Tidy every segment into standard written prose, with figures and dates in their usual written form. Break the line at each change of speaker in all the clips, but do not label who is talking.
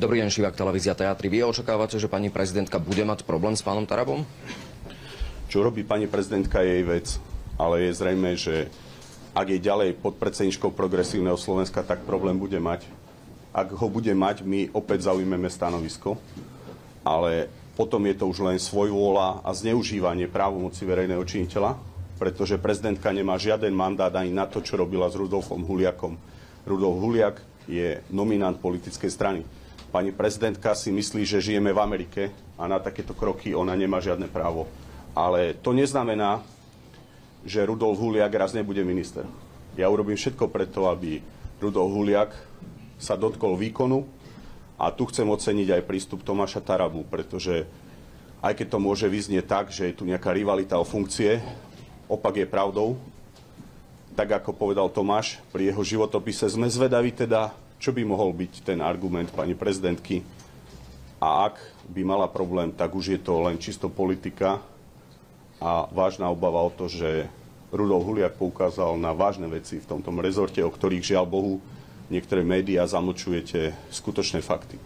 Dobrý deň, Šivák, televízia Teatry. Vy očakávate, že pani prezidentka bude mať problém s pánom Tarabom?
Čo robí pani prezidentka, je jej vec, ale je zrejme, že ak je ďalej podpredsedničkou Progresívneho Slovenska, tak problém bude mať. Ak ho bude mať, my opäť zaujmeme stanovisko, ale potom je to už len svojvôľa a zneužívanie právomoci verejného činiteľa, pretože prezidentka nemá žiaden mandát ani na to, čo robila s Rudolfom Huliakom. Rudolf Huliak je nominant politickej strany. Pani prezidentka si myslí, že žijeme v Amerike a na takéto kroky ona nemá žiadne právo. Ale to neznamená, že Rudolf Huliak raz nebude minister. Ja urobím všetko preto, aby Rudolf Huliak sa dotkol výkonu a tu chcem oceniť aj prístup Tomáša Tarabu, pretože aj keď to môže vyznieť tak, že je tu nejaká rivalita o funkcie, opak je pravdou. Tak ako povedal Tomáš, pri jeho životopise sme zvedaví teda, čo by mohol byť ten argument pani prezidentky. A ak by mala problém, tak už je to len čisto politika a vážna obava o to, že Rudolf Huliak poukázal na vážne veci v tomto rezorte, o ktorých žiaľ Bohu niektoré médiá zamlčujete skutočné fakty.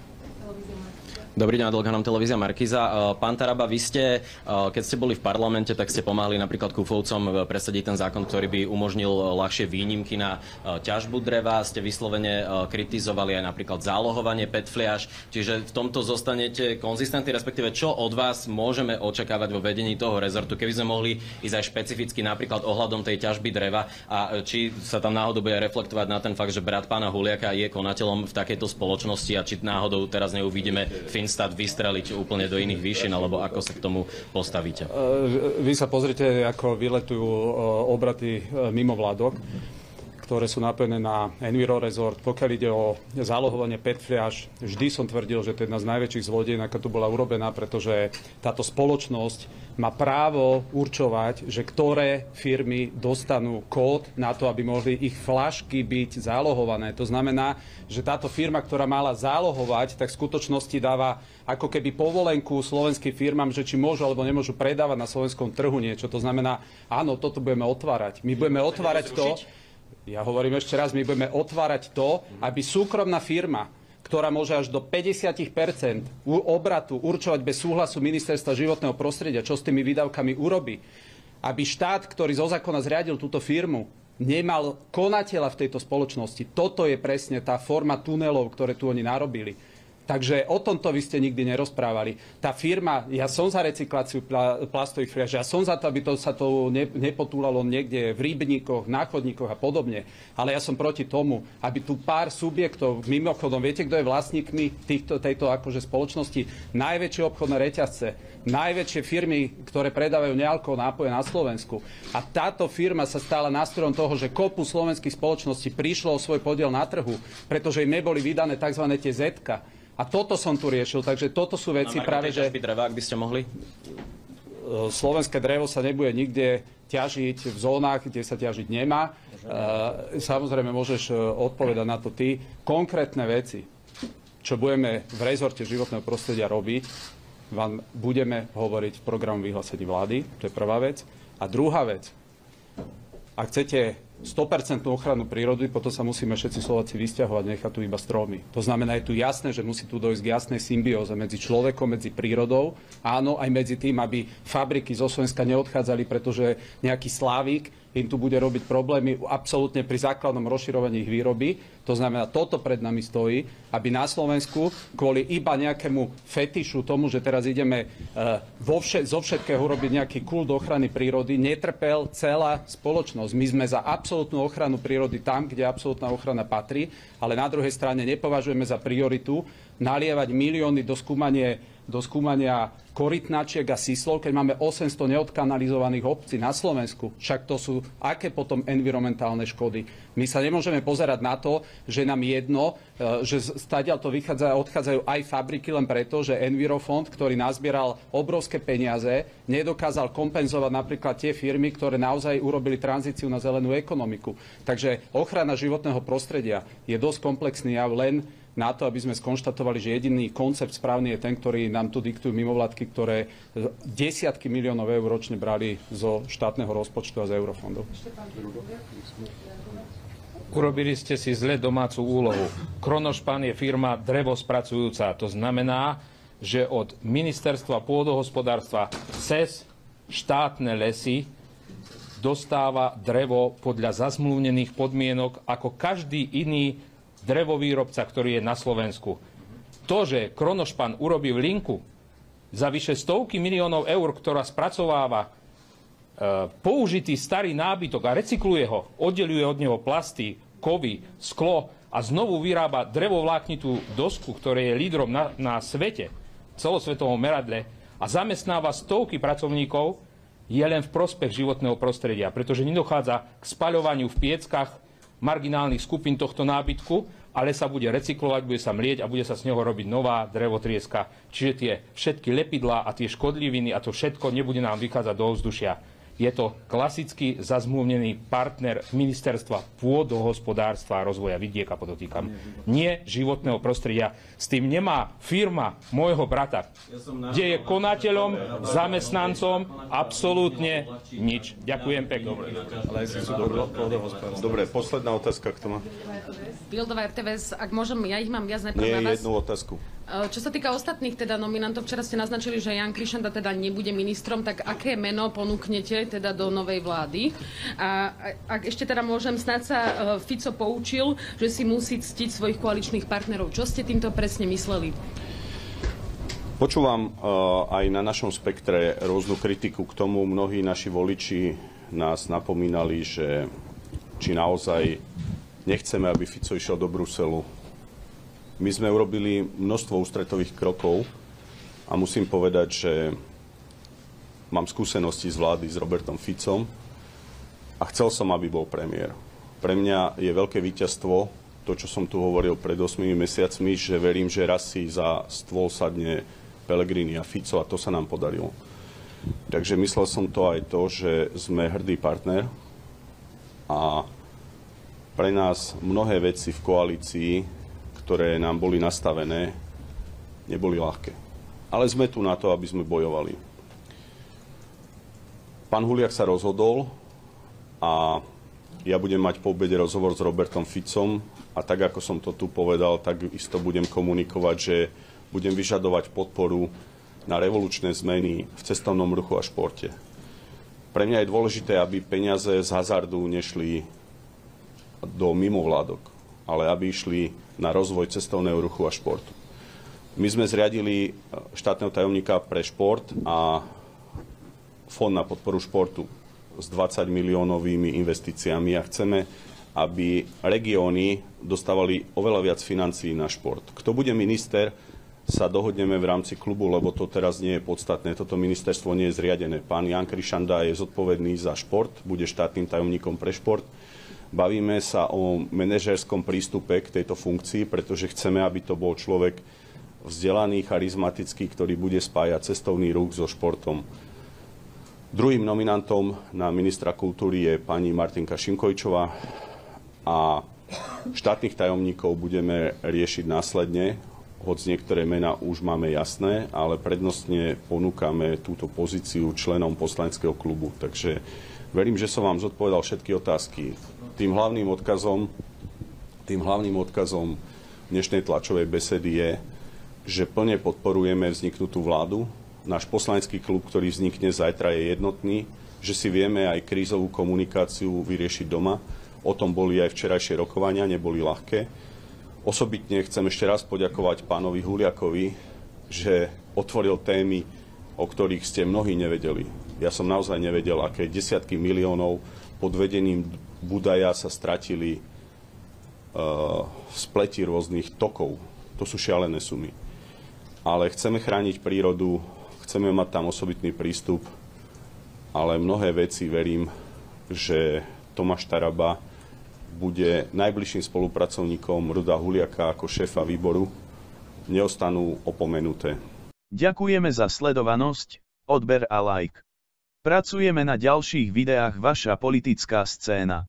Dobrý deň, Adolf Hanam, televízia Markíza. Pán Taraba, vy ste, keď ste boli v parlamente, tak ste pomáhali napríklad Kufovcom presadiť ten zákon, ktorý by umožnil ľahšie výnimky na ťažbu dreva. Ste vyslovene kritizovali aj napríklad zálohovanie PET fliaš. Čiže v tomto zostanete konzistentní, respektíve čo od vás môžeme očakávať vo vedení toho rezortu, keby sme mohli ísť aj špecificky napríklad ohľadom tej ťažby dreva a či sa tam náhodou bude reflektovať na ten fakt, že brat pána Huliaka je konateľom v takejto spoločnosti a či náhodou teraz neuvidíme Finstat vystreliť úplne do iných výšin, alebo ako sa k tomu postavíte?
Vy sa pozrite, ako vyletujú obraty mimovládok, ktoré sú napojené na Enviro Resort. Pokiaľ ide o zálohovanie PET fliaš, vždy som tvrdil, že to je jedna z najväčších zlodejín, aká tu bola urobená, pretože táto spoločnosť má právo určovať, že ktoré firmy dostanú kód na to, aby mohli ich fľašky byť zálohované. To znamená, že táto firma, ktorá mala zálohovať, tak v skutočnosti dáva ako keby povolenku slovenským firmám, že či môžu alebo nemôžu predávať na slovenskom trhu niečo. To znamená, áno, toto budeme otvárať. My budeme otvárať to, ja hovorím ešte raz, my budeme otvárať to, aby súkromná firma, ktorá môže až do 50% obratu určovať bez súhlasu Ministerstva životného prostredia, čo s tými výdavkami urobí, aby štát, ktorý zo zákona zriadil túto firmu, nemal konateľa v tejto spoločnosti. Toto je presne tá forma tunelov, ktoré tu oni narobili. Takže o tomto vy ste nikdy nerozprávali. Tá firma, ja som za recykláciu plastových fliaž, ja som za to, aby sa to nepotúlalo niekde v rybníkoch, na chodníkoch a podobne. Ale ja som proti tomu, aby tu pár subjektov, mimochodom, viete, kto je vlastníkmi tejto akože spoločnosti? Najväčšie obchodné reťazce, najväčšie firmy, ktoré predávajú nealkoholné nápoje na Slovensku. A táto firma sa stala nástrojom toho, že kopu slovenských spoločností prišlo o svoj podiel na trhu, pretože im neboli vydané tzv. Tie zetka. A toto som tu riešil, takže toto sú veci práve, že...
dreva, ak by ste mohli?
Slovenské drevo sa nebude nikde ťažiť v zónach, kde sa ťažiť nemá. Samozrejme, môžeš odpovedať na to ty. Konkrétne veci, čo budeme v rezorte životného prostredia robiť, vám budeme hovoriť v programu vyhlásení vlády, to je prvá vec. A druhá vec, ak chcete 100% ochranu prírody, potom sa musíme všetci Slováci vysťahovať, nechať tu iba stromy. To znamená, je tu jasné, že musí tu dojsť k jasnej symbióze medzi človekom, medzi prírodou, áno, aj medzi tým, aby fabriky zo Slovenska neodchádzali, pretože nejaký Slávik im tu bude robiť problémy absolútne pri základnom rozširovaní ich výroby. To znamená, toto pred nami stojí, aby na Slovensku kvôli iba nejakému fetišu tomu, že teraz ideme zo všetkého urobiť nejaký kult ochrany prírody, netrpel celá spoločnosť. My sme za absolútnu ochranu prírody tam, kde absolútna ochrana patrí, ale na druhej strane nepovažujeme za prioritu nalievať milióny do skúmania korytnačiek a síslov, keď máme 800 neodkanalizovaných obcí na Slovensku. Však to sú aké potom environmentálne škody. My sa nemôžeme pozerať na to, že nám jedno, že stadiaľ to odchádzajú aj fabriky len preto, že Envirofond, ktorý nazbieral obrovské peniaze, nedokázal kompenzovať napríklad tie firmy, ktoré naozaj urobili tranzíciu na zelenú ekonomiku. Takže ochrana životného prostredia je dosť komplexný jav len na to, aby sme skonštatovali, že jediný koncept správny je ten, ktorý nám tu diktujú mimovládky, ktoré desiatky miliónov eur ročne brali zo štátneho rozpočtu a z eurofondov.
urobili ste si zle domácu úlohu. Kronošpan je firma drevospracujúca. To znamená, že od ministerstva pôdohospodárstva cez štátne lesy dostáva drevo podľa zazmluvnených podmienok ako každý iný drevovýrobca, ktorý je na Slovensku. To, že Kronošpan urobí linku za vyše stovky miliónov eur, ktorá spracováva použitý starý nábytok a recykluje ho, oddeľuje od neho plasty, kovy, sklo a znovu vyrába drevovláknitú dosku, ktoré je lídrom na svete, celosvetovom meradle a zamestnáva stovky pracovníkov, je len v prospech životného prostredia, pretože nedochádza k spaľovaniu v pieckach marginálnych skupín tohto nábytku, ale sa bude recyklovať, bude sa mlieť a bude sa z neho robiť nová drevotrieska. Čiže tie všetky lepidlá a tie škodliviny a to všetko nebude nám vychádzať do ovzdušia. Je to klasicky zazmluvnený partner ministerstva pôdohospodárstva a rozvoja vidieka, podotýkam. Nie životného prostredia. S tým nemá firma môjho brata, kde je konateľom, zamestnancom absolútne nič. Ďakujem pekne.
Dobre, posledná otázka, kto má?
Bildová RTVS, ak môžem, ja ich mám viac najprv
Nie,
na vás.
jednu otázku.
Čo sa týka ostatných teda nominantov, včera ste naznačili, že Jan Krišanda teda nebude ministrom, tak aké meno ponúknete teda do novej vlády? A ak ešte teda môžem, snáď sa Fico poučil, že si musí ctiť svojich koaličných partnerov. Čo ste týmto presne mysleli?
Počúvam aj na našom spektre rôznu kritiku k tomu. Mnohí naši voliči nás napomínali, že či naozaj nechceme, aby Fico išiel do Bruselu. My sme urobili množstvo ústretových krokov a musím povedať, že mám skúsenosti z vlády s Robertom Ficom a chcel som, aby bol premiér. Pre mňa je veľké víťazstvo to, čo som tu hovoril pred 8 mesiacmi, že verím, že raz si za stôl sadne Pellegrini a Fico a to sa nám podarilo. Takže myslel som to aj to, že sme hrdý partner a pre nás mnohé veci v koalícii, ktoré nám boli nastavené, neboli ľahké. Ale sme tu na to, aby sme bojovali. Pán Huliak sa rozhodol a ja budem mať po obede rozhovor s Robertom Ficom a tak, ako som to tu povedal, tak isto budem komunikovať, že budem vyžadovať podporu na revolučné zmeny v cestovnom ruchu a športe. Pre mňa je dôležité, aby peniaze z hazardu nešli do mimovládok, ale aby išli na rozvoj cestovného ruchu a športu. My sme zriadili štátneho tajomníka pre šport a fond na podporu športu s 20 miliónovými investíciami a chceme, aby regióny dostávali oveľa viac financií na šport. Kto bude minister, sa dohodneme v rámci klubu, lebo to teraz nie je podstatné. Toto ministerstvo nie je zriadené. Pán Jan Krišanda je zodpovedný za šport, bude štátnym tajomníkom pre šport. Bavíme sa o manažerskom prístupe k tejto funkcii, pretože chceme, aby to bol človek vzdelaný, charizmatický, ktorý bude spájať cestovný ruch so športom. Druhým nominantom na ministra kultúry je pani Martinka Šimkojčová a štátnych tajomníkov budeme riešiť následne, hoď niektoré mená už máme jasné, ale prednostne ponúkame túto pozíciu členom poslaneckého klubu. Takže verím, že som vám zodpovedal všetky otázky. Tým hlavným odkazom dnešnej tlačovej besedy je, že plne podporujeme vzniknutú vládu. Náš poslanecký klub, ktorý vznikne zajtra, je jednotný, že si vieme aj krízovú komunikáciu vyriešiť doma. O tom boli aj včerajšie rokovania, neboli ľahké. Osobitne chcem ešte raz poďakovať pánovi Huliakovi, že otvoril témy, o ktorých ste mnohí nevedeli. Ja som naozaj nevedel, aké desiatky miliónov pod vedením Budaja sa stratili v spleti rôznych tokov. To sú šialené sumy. Ale chceme chrániť prírodu, chceme mať tam osobitný prístup, ale mnohé veci verím, že Tomáš Taraba bude najbližším spolupracovníkom Ruda Huliaka ako šéfa výboru, neostanú opomenuté.
Ďakujeme za sledovanosť, odber a like. Pracujeme na ďalších videách Vaša politická scéna.